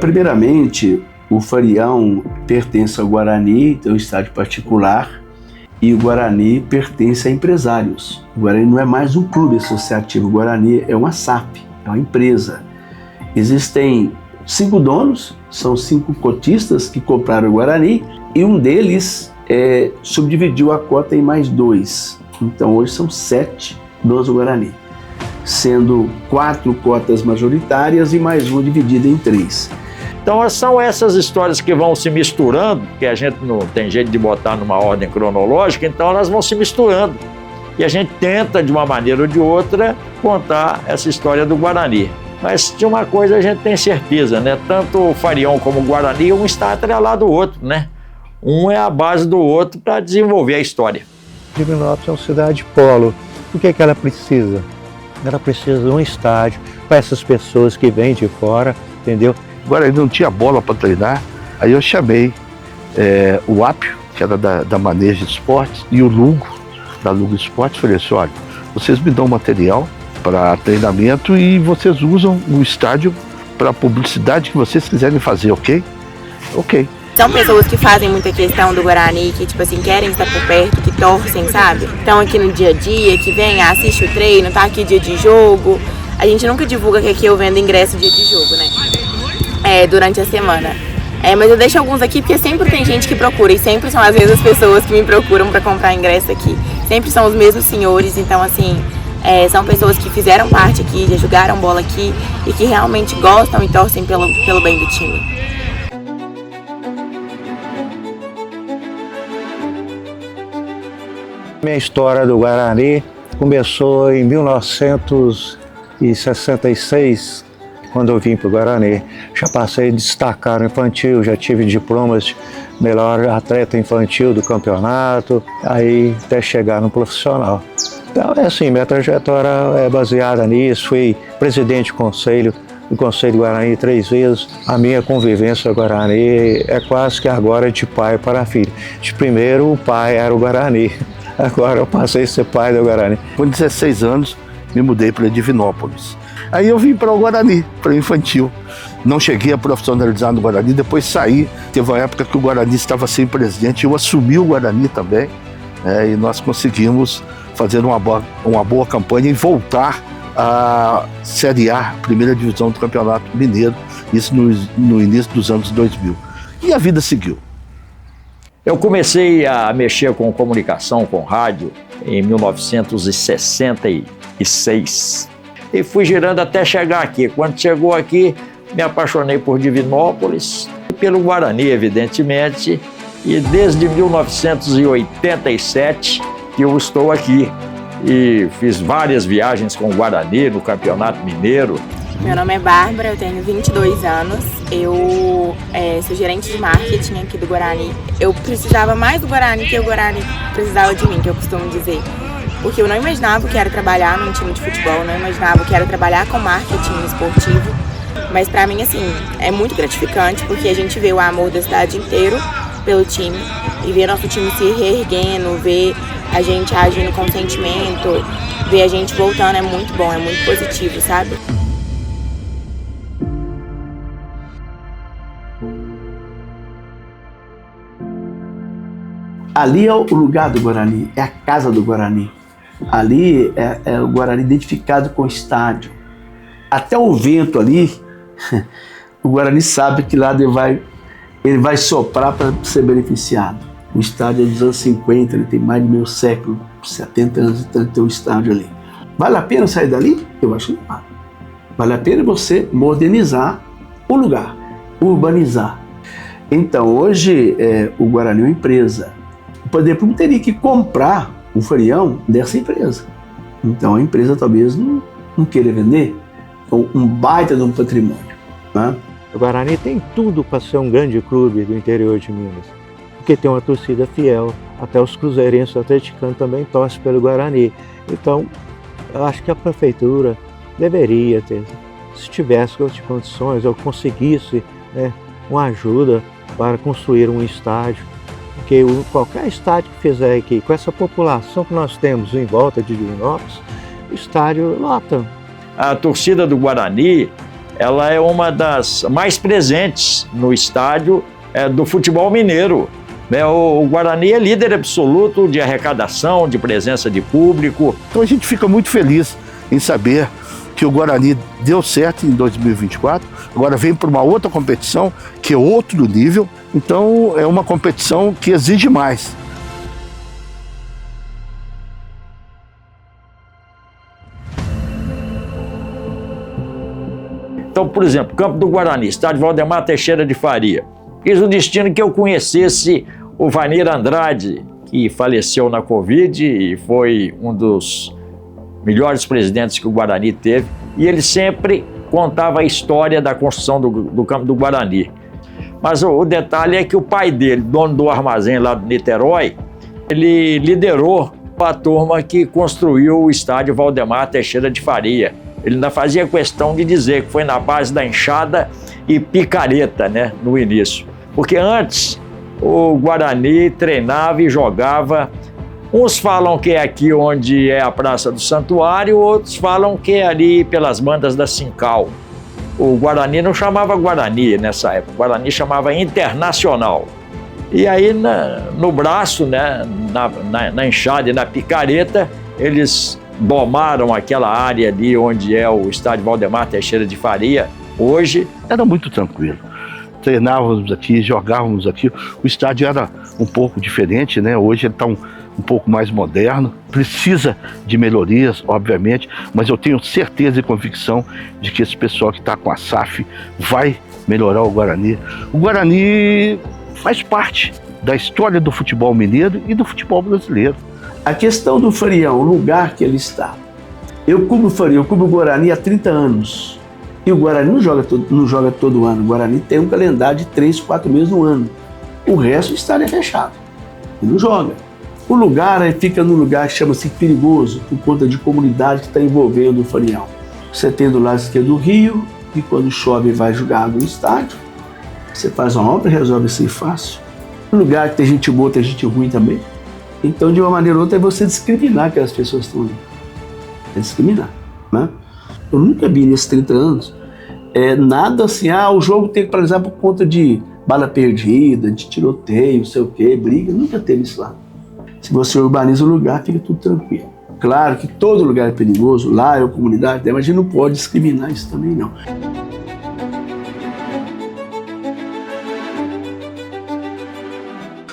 Primeiramente, o Farião pertence ao Guarani, tem um estádio particular, e o Guarani pertence a empresários. O Guarani não é mais um clube associativo, o Guarani é uma SAP, é uma empresa. Existem 5 donos, são 5 cotistas que compraram o Guarani, e um deles subdividiu a cota em mais 2. Então hoje são 7 donos do Guarani, sendo 4 cotas majoritárias e mais uma dividida em 3. Então são essas histórias que vão se misturando, que a gente não tem jeito de botar numa ordem cronológica, então elas vão se misturando. E a gente tenta, de uma maneira ou de outra, contar essa história do Guarani. Mas de uma coisa a gente tem certeza, né? Tanto o Farião como o Guarani, um está atrelado ao outro, né? Um é a base do outro para desenvolver a história. Divinópolis é uma cidade polo. O que é que ela precisa? Ela precisa de um estádio para essas pessoas que vêm de fora, entendeu? Agora ele não tinha bola para treinar, aí eu chamei o Apio, que era da Manejo Esportes, e o Lugo, da Lugo Esportes, falei assim, olha, vocês me dão material para treinamento e vocês usam o estádio para a publicidade que vocês quiserem fazer, ok? Ok. São pessoas que fazem muita questão do Guarani, que tipo assim, querem estar por perto, que torcem, sabe? Estão aqui no dia a dia, que vem, assiste o treino, tá aqui dia de jogo. A gente nunca divulga que aqui eu vendo ingresso dia de jogo, né? Durante a semana. Mas eu deixo alguns aqui porque sempre tem gente que procura, e sempre são às vezes as pessoas que me procuram para comprar ingresso aqui. Sempre são os mesmos senhores, então assim, são pessoas que fizeram parte aqui, já jogaram bola aqui e que realmente gostam e torcem pelo bem do time. Minha história do Guarani começou em 1966, quando eu vim para o Guarani. Já passei a destacar no infantil, já tive diplomas de melhor atleta infantil do campeonato, aí até chegar no profissional. Então é assim, minha trajetória é baseada nisso. Fui presidente do Conselho do Guarani 3 vezes. A minha convivência com o Guarani é quase que agora de pai para filho. De primeiro o pai era o Guarani, agora eu passei a ser pai do Guarani. Com 16 anos me mudei para Divinópolis. Aí eu vim para o Guarani, para o infantil. Não cheguei a profissionalizar no Guarani, depois saí. Teve uma época que o Guarani estava sem presidente, eu assumi o Guarani também, e nós conseguimos fazer uma boa campanha e voltar à Série A, primeira divisão do Campeonato Mineiro, isso no início dos anos 2000. E a vida seguiu. Eu comecei a mexer com comunicação, com rádio, em 1966. E fui girando até chegar aqui. Quando chegou aqui, me apaixonei por Divinópolis, pelo Guarani, evidentemente, e desde 1987 que eu estou aqui. E fiz várias viagens com o Guarani no Campeonato Mineiro. Meu nome é Bárbara, eu tenho 22 anos, eu sou gerente de marketing aqui do Guarani. Eu precisava mais do Guarani que o Guarani precisava de mim, que eu costumo dizer. Porque eu não imaginava que era trabalhar num time de futebol, não imaginava que era trabalhar com marketing esportivo. Mas pra mim, assim, é muito gratificante porque a gente vê o amor da cidade inteira pelo time e ver nosso time se reerguendo, ver a gente agindo com sentimento, ver a gente voltando é muito bom, é muito positivo, sabe? Ali é o lugar do Guarani, é a casa do Guarani. Ali é o Guarani identificado com o estádio. Até o vento ali, o Guarani sabe que lá ele vai soprar para ser beneficiado. O estádio é dos anos 50, ele tem mais de meio século, 70 anos, então tem um estádio ali. Vale a pena sair dali? Eu acho que não vale. Vale a pena você modernizar o lugar, urbanizar. Então hoje o Guarani é uma empresa. O Poder Público teria que comprar o Farião dessa empresa. Então a empresa talvez não queira vender um baita de um patrimônio, né? O Guarani tem tudo para ser um grande clube do interior de Minas, porque tem uma torcida fiel, até os cruzeirenses atleticanos também torcem pelo Guarani. Então eu acho que a prefeitura deveria ter, se tivesse outras condições ou conseguisse uma ajuda para construir um estádio. Porque qualquer estádio que fizer aqui, com essa população que nós temos em volta de Divinópolis, o estádio lota. A torcida do Guarani ela é uma das mais presentes no estádio do futebol mineiro. O Guarani é líder absoluto de arrecadação, de presença de público. Então a gente fica muito feliz em saber que o Guarani deu certo em 2024, agora vem para uma outra competição, que é outro nível, então é uma competição que exige mais. Então, por exemplo, Campo do Guarani, estádio Valdemar Teixeira de Faria. Quis o destino que eu conhecesse o Vanir Andrade, que faleceu na Covid e foi um dos melhores presidentes que o Guarani teve. E ele sempre contava a história da construção do Campo do Guarani. Mas o detalhe é que o pai dele, dono do armazém lá do Niterói, ele liderou a turma que construiu o estádio Valdemar Teixeira de Faria. Ele ainda fazia questão de dizer que foi na base da enxada e picareta, né, no início. Porque antes o Guarani treinava e jogava. Uns falam que é aqui onde é a Praça do Santuário, outros falam que é ali pelas bandas da Sincal. O Guarani não chamava Guarani nessa época, o Guarani chamava Internacional. E aí no braço, né, na enxada e na picareta, eles domaram aquela área ali onde é o estádio Valdemar Teixeira de Faria hoje. Era muito tranquilo. Treinávamos aqui, jogávamos aqui. O estádio era um pouco diferente, né? Hoje ele está um pouco mais moderno. Precisa de melhorias, obviamente, mas eu tenho certeza e convicção de que esse pessoal que está com a SAF vai melhorar o Guarani. O Guarani faz parte da história do futebol mineiro e do futebol brasileiro. A questão do Farião, o lugar que ele está. Eu cubro o Farião, eu cubro o Guarani há 30 anos. E o Guarani não joga todo ano. O Guarani tem um calendário de 3, 4 meses no ano. O resto está fechado. Ele não joga. O lugar fica num lugar que chama-se perigoso, por conta de comunidade que está envolvendo o Farião. Você tem do lado esquerdo do rio, e quando chove vai jogar no estádio. Você faz uma obra e resolve isso aí fácil. Um lugar que tem gente boa, tem gente ruim também. Então, de uma maneira ou outra, é você discriminar aquelas pessoas que estão ali. É discriminar, né? Eu nunca vi nesses 30 anos nada assim, o jogo tem que paralisar por conta de bala perdida, de tiroteio, não sei o quê, briga. Nunca teve isso lá. Se você urbaniza o lugar, fica tudo tranquilo. Claro que todo lugar é perigoso, lá é uma comunidade, mas a gente não pode discriminar isso também, não.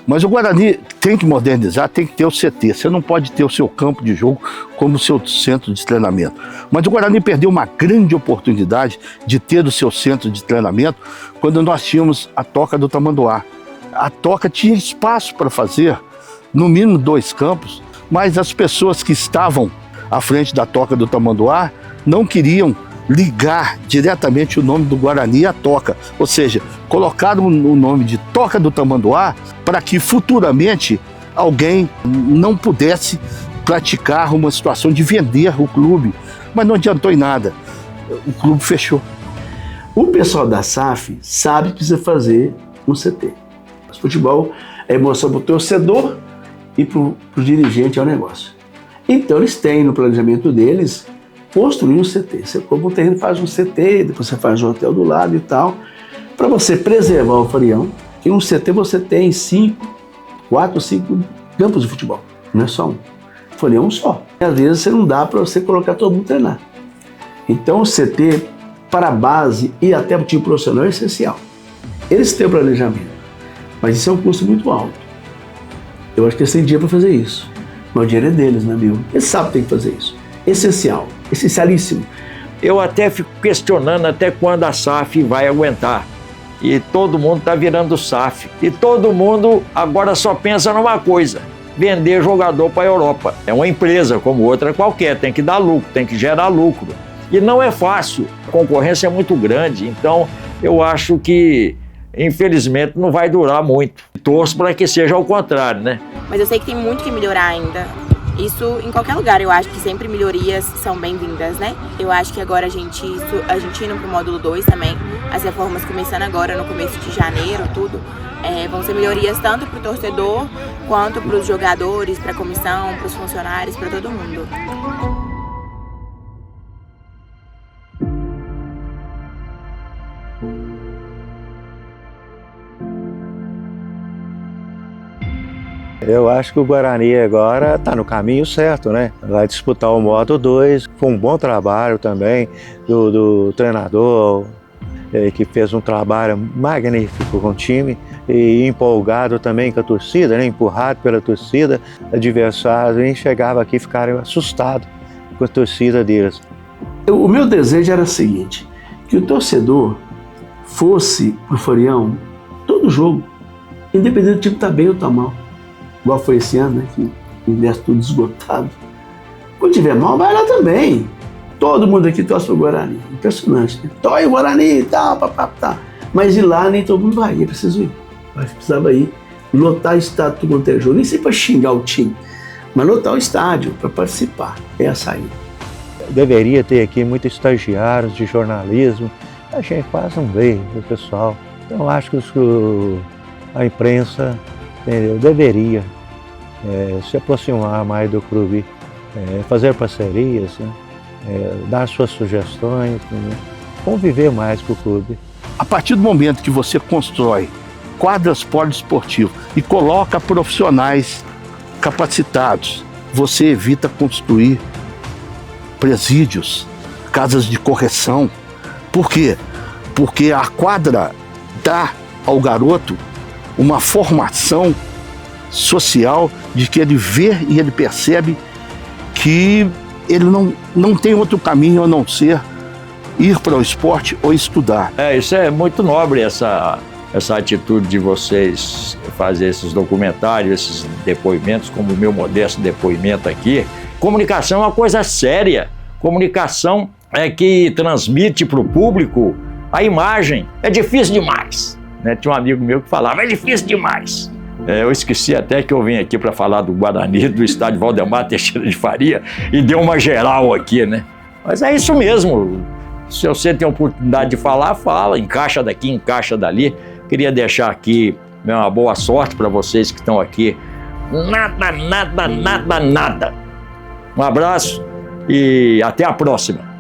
Mas o Guarani tem que modernizar, tem que ter o CT. Você não pode ter o seu campo de jogo como o seu centro de treinamento. Mas o Guarani perdeu uma grande oportunidade de ter o seu centro de treinamento quando nós tínhamos a Toca do Tamanduá. A Toca tinha espaço para fazer, no mínimo 2 campos, mas as pessoas que estavam à frente da Toca do Tamanduá não queriam ligar diretamente o nome do Guarani à Toca, ou seja, colocaram o nome de Toca do Tamanduá para que futuramente alguém não pudesse praticar uma situação de vender o clube, mas não adiantou em nada, o clube fechou. O pessoal da SAF sabe que precisa fazer um CT. O futebol é emoção para o torcedor e para o dirigente é o negócio. Então eles têm no planejamento deles construir um CT. Você compra um terreno, faz um CT, depois você faz um hotel do lado e tal, para você preservar o Farião. Em um CT você tem 4 ou 5 campos de futebol, não é só um. O Farião é um só. E às vezes você não dá para você colocar todo mundo treinar. Então o CT para a base e até para o time profissional é essencial. Eles têm o planejamento, mas isso é um custo muito alto. Eu acho que eles têm dinheiro para fazer isso, mas o dinheiro é deles, não é meu. Eles sabem que tem que fazer isso. Essencial, essencialíssimo. Eu até fico questionando até quando a SAF vai aguentar. E todo mundo está virando SAF. E todo mundo agora só pensa numa coisa: vender jogador para a Europa. É uma empresa como outra qualquer, tem que dar lucro, tem que gerar lucro. E não é fácil, a concorrência é muito grande. Então eu acho que, infelizmente, não vai durar muito. Torço para que seja ao contrário, né? Mas eu sei que tem muito que melhorar ainda. Isso em qualquer lugar, eu acho que sempre melhorias são bem-vindas, né? Eu acho que agora a gente indo pro módulo 2 também, as reformas começando agora no começo de janeiro, tudo, vão ser melhorias tanto pro torcedor, quanto pros jogadores, pra comissão, pros funcionários, pra todo mundo. Eu acho que o Guarani agora está no caminho certo, né? Vai disputar o Moto 2. Foi um bom trabalho também do treinador, que fez um trabalho magnífico com o time e empolgado também com a torcida, né? Empurrado pela torcida, adversários, e chegava aqui e ficaram assustados com a torcida deles. O meu desejo era o seguinte, que o torcedor fosse pro Farião todo jogo, independente do time estar bem ou estar mal. Igual foi esse ano, né? Que o ingresso tudo esgotado. Quando tiver mal, vai lá também. Todo mundo aqui torce pro Guarani. Impressionante, né? Torce o Guarani e tal, tá. Mas ir lá nem todo mundo vai. É preciso ir. Mas precisava ir. Lotar o estádio todo quanto é jogo. Nem sei para xingar o time, mas lotar o estádio para participar. É a saída. Deveria ter aqui muitos estagiários de jornalismo. A gente quase não vê o pessoal. Então acho que a imprensa, entendeu, deveria se aproximar mais do clube, fazer parcerias, né? Dar suas sugestões, né? Conviver mais com o clube. A partir do momento que você constrói quadras poliesportivas e coloca profissionais capacitados, você evita construir presídios, casas de correção. Por quê? Porque a quadra dá ao garoto uma formação social de que ele vê e ele percebe que ele não tem outro caminho a não ser ir para o esporte ou estudar. Isso é muito nobre, essa atitude de vocês fazer esses documentários, esses depoimentos, como o meu modesto depoimento aqui. Comunicação é uma coisa séria. Comunicação é que transmite para o público a imagem. É difícil demais, né? Tinha um amigo meu que falava, é difícil demais. Eu esqueci até que eu vim aqui para falar do Guarani, do estádio Valdemar Teixeira de Faria, e deu uma geral aqui, né? Mas é isso mesmo. Se você tem a oportunidade de falar, fala. Encaixa daqui, encaixa dali. Queria deixar aqui uma boa sorte para vocês que estão aqui. Nada. Um abraço e até a próxima.